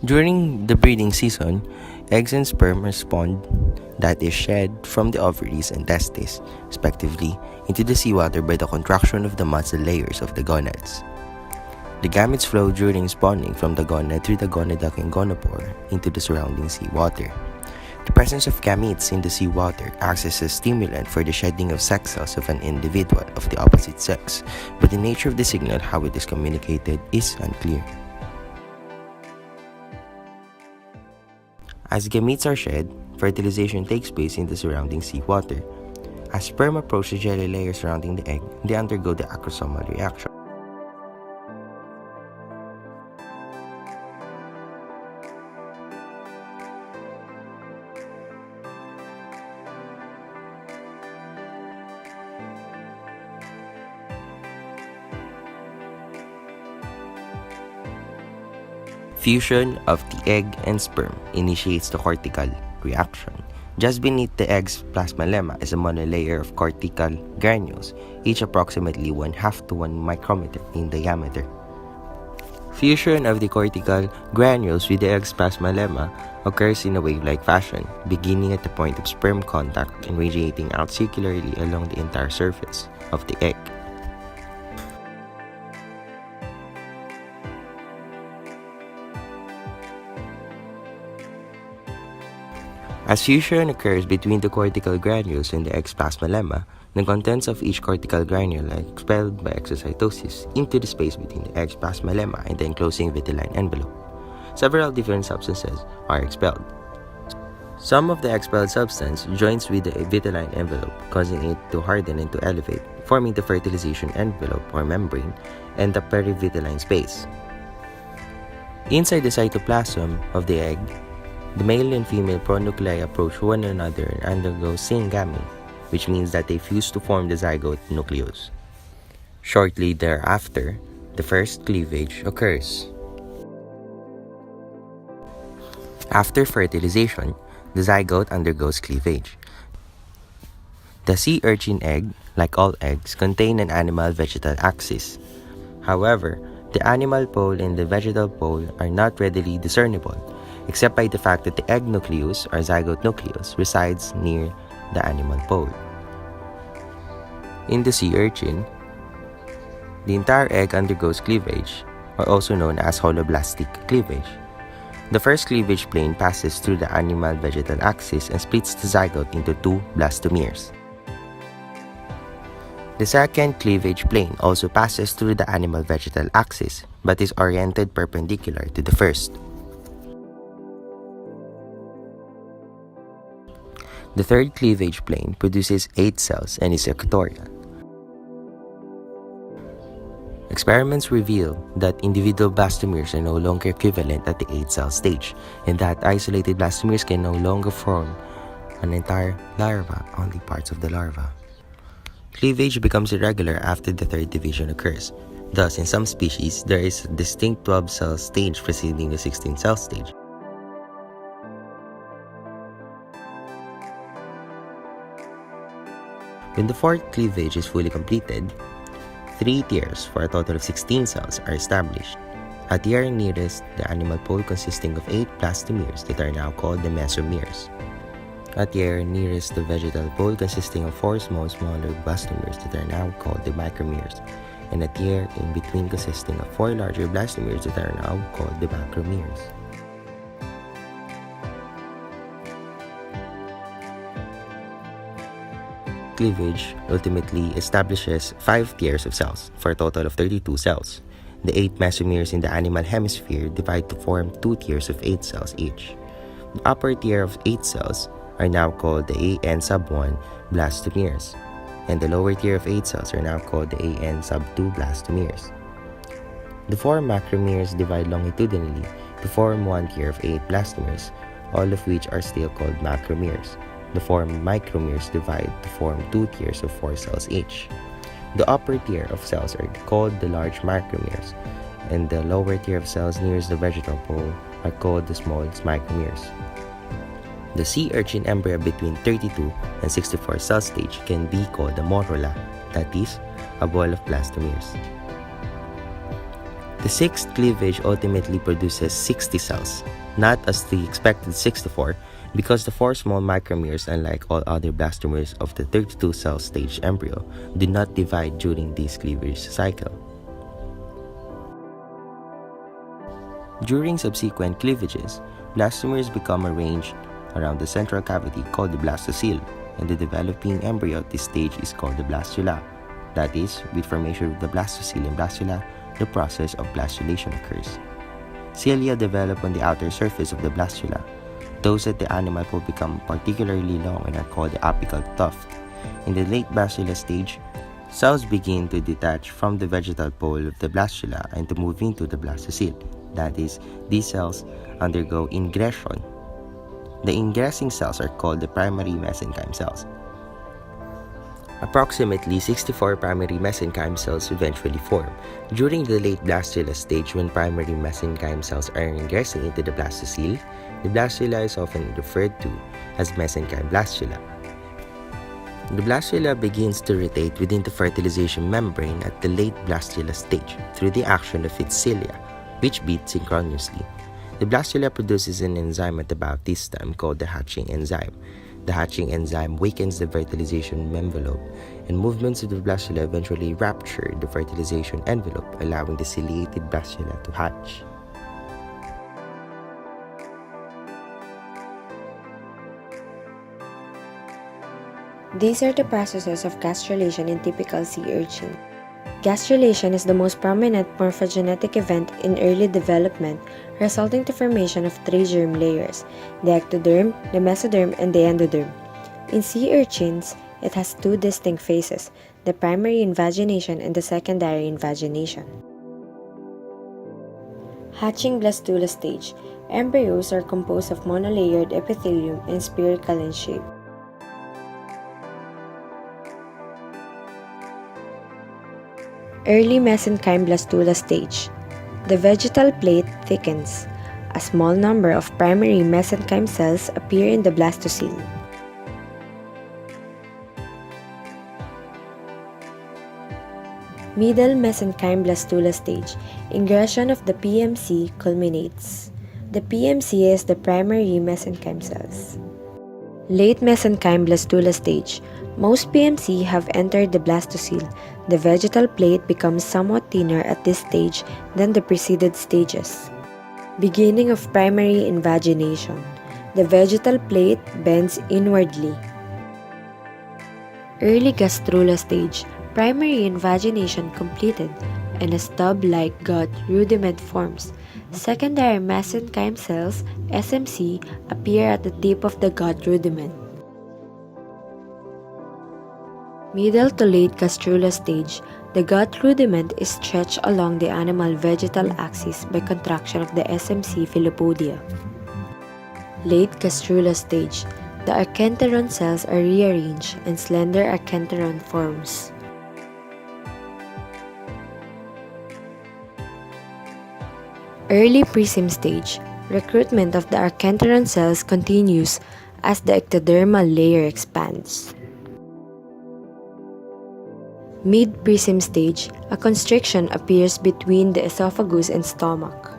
During the breeding season, eggs and sperm respond, that is shed from the ovaries and testes, respectively, into the seawater by the contraction of the muscle layers of the gonads. The gametes flow during spawning from the gonad through the gonadoc and gonopore into the surrounding seawater. The presence of gametes in the seawater acts as a stimulant for the shedding of sex cells of an individual of the opposite sex, but the nature of the signal, how it is communicated, is unclear. As gametes are shed, fertilization takes place in the surrounding seawater. As sperm approach the jelly layer surrounding the egg, they undergo the acrosomal reaction. Fusion of the egg and sperm initiates the cortical reaction. Just beneath the egg's plasmalemma is a monolayer of cortical granules, each approximately 1/2 to 1 micrometer in diameter. Fusion of the cortical granules with the egg's plasmalemma occurs in a wave-like fashion, beginning at the point of sperm contact and radiating out circularly along the entire surface of the egg. As fusion occurs between the cortical granules and the egg's plasmalemma, the contents of each cortical granule are expelled by exocytosis into the space between the egg's plasmalemma and the enclosing vitelline envelope. Several different substances are expelled. Some of the expelled substance joins with the vitelline envelope, causing it to harden and to elevate, forming the fertilization envelope or membrane and the perivitelline space. Inside the cytoplasm of the egg, the male and female pronuclei approach one another and undergo syngamy, which means that they fuse to form the zygote nucleus. Shortly thereafter, the first cleavage occurs. After fertilization, the zygote undergoes cleavage. The sea urchin egg, like all eggs, contain an animal-vegetal axis. However, the animal pole and the vegetal pole are not readily discernible, except by the fact that the egg nucleus or zygote nucleus resides near the animal pole. In the sea urchin, the entire egg undergoes cleavage, or also known as holoblastic cleavage. The first cleavage plane passes through the animal-vegetal axis and splits the zygote into 2 blastomeres. The second cleavage plane also passes through the animal-vegetal axis, but is oriented perpendicular to the first. The third cleavage plane produces 8 cells and is equatorial. Experiments reveal that individual blastomeres are no longer equivalent at the 8-cell stage, and that isolated blastomeres can no longer form an entire larva, only parts of the larva. Cleavage becomes irregular after the third division occurs. Thus, in some species, there is a distinct 12-cell stage preceding the 16-cell stage. When the fourth cleavage is fully completed, 3 tiers for a total of 16 cells are established. A tier nearest the animal pole consisting of 8 blastomeres that are now called the mesomeres. A tier nearest the vegetal pole consisting of 4 smaller blastomeres that are now called the micromeres, and a tier in between consisting of 4 larger blastomeres that are now called the macromeres. Cleavage ultimately establishes 5 tiers of cells for a total of 32 cells. The 8 mesomeres in the animal hemisphere divide to form 2 tiers of 8 cells each. The upper tier of 8 cells are now called the AN sub 1 blastomeres, and the lower tier of 8 cells are now called the AN sub 2 blastomeres. The 4 macromeres divide longitudinally to form 1 tier of 8 blastomeres, all of which are still called macromeres. The 4 micromeres divide to form 2 tiers of 4 cells each. The upper tier of cells are called the large macromeres, and the lower tier of cells nearest the vegetal pole are called the small micromeres. The sea urchin embryo between 32 and 64 cell stage can be called a morula, that is, a ball of blastomeres. The sixth cleavage ultimately produces 60 cells, not as the expected 64, because the 4 small micromeres, unlike all other blastomeres of the 32-cell stage embryo, do not divide during this cleavage cycle. During subsequent cleavages, blastomeres become arranged around the central cavity called the blastocele, and the developing embryo at this stage is called the blastula. That is, with formation of the blastocele and blastula, the process of blastulation occurs. Cilia develop on the outer surface of the blastula. Those at the animal will become particularly long and are called the apical tuft. In the late blastula stage, cells begin to detach from the vegetal pole of the blastula and to move into the blastocele. That is, these cells undergo ingression. The ingressing cells are called the primary mesenchyme cells. Approximately 64 primary mesenchyme cells eventually form. During the late blastula stage, when primary mesenchyme cells are ingressing into the blastocele, the blastula is often referred to as Mesenchyme Blastula. The blastula begins to rotate within the fertilization membrane at the late blastula stage through the action of its cilia, which beat synchronously. The blastula produces an enzyme at the baptist stem called the hatching enzyme. The hatching enzyme weakens the fertilization envelope, and movements of the blastula eventually rupture the fertilization envelope, allowing the ciliated blastula to hatch. These are the processes of gastrulation in typical sea urchin. Gastrulation is the most prominent morphogenetic event in early development, resulting to formation of 3 germ layers, the ectoderm, the mesoderm, and the endoderm. In sea urchins, it has 2 distinct phases, the primary invagination and the secondary invagination. Hatching blastula stage. Embryos are composed of monolayered epithelium and spherical in shape. Early mesenchyme blastula stage. The vegetal plate thickens. A small number of primary mesenchyme cells appear in the blastocele. Middle mesenchyme blastula stage. Ingression of the PMC culminates. The PMC is the primary mesenchyme cells. Late mesenchyme blastula stage. Most PMC have entered the blastocele. The vegetal plate becomes somewhat thinner at this stage than the preceded stages. Beginning of primary invagination. The vegetal plate bends inwardly. Early gastrula stage. Primary invagination completed, and a stub-like gut rudiment forms. Secondary mesenchyme cells, SMC, appear at the tip of the gut rudiment. Middle to late gastrula stage. The gut rudiment is stretched along the animal vegetal axis by contraction of the SMC filopodia. Late gastrula stage. The archenteron cells are rearranged and slender archenteron forms. Early prism stage. Recruitment of the archenteron cells continues as the ectodermal layer expands. Mid-prism stage, a constriction appears between the esophagus and stomach.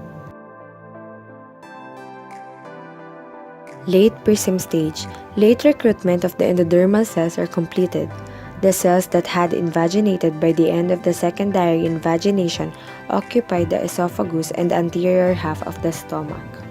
Late prism stage, late recruitment of the endodermal cells are completed. The cells that had invaginated by the end of the secondary invagination occupy the esophagus and the anterior half of the stomach.